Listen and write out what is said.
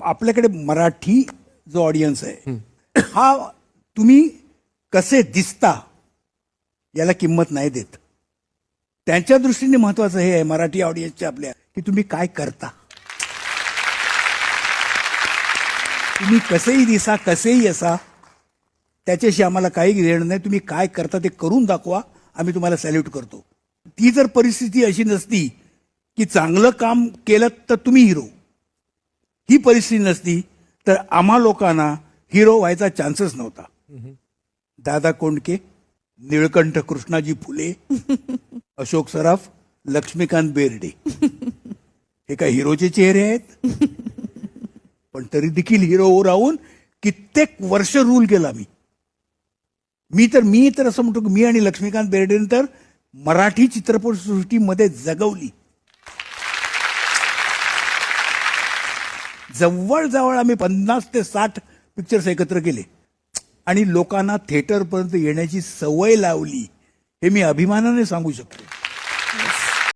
आपल्याकडे मराठी जो ऑडियन्स आहे हा तुम्ही कसे दिसता याला किंमत नाही देत. त्यांच्या दृष्टीने महत्वाचं हे आहे मराठी ऑडियन्सच्या आपल्या की तुम्ही काय करता. तुम्ही कसेही दिसा कसेही असा त्याच्याशी आम्हाला काही घेणं नाही. तुम्ही काय करता ते करून दाखवा, आम्ही तुम्हाला सॅल्यूट करतो. ती जर परिस्थिती अशी नसती की चांगलं काम केलं तर तुम्ही हिरो, ही परिस्थिती नसती तर आम्हा लोकांना हिरो व्हायचा चान्सच नव्हता. दादा कोंडके, निळकंठ कृष्णाजी फुले, अशोक सराफ, लक्ष्मीकांत बेर्डे हे काय हिरोचे चेहरे आहेत? पण तरी देखील हिरो राहून कित्येक वर्ष रूल केला मी तर असं म्हणतो की मी आणि लक्ष्मीकांत बेर्डेने तर मराठी चित्रपटसृष्टीमध्ये जगवली. जवळजवळ आम्ही 50 ते 60 पिक्चर्स एकत्र केले आणि लोकांना थिएटरपर्यंत येण्याची सवय लावली. हे मी अभिमानाने सांगू शकतो.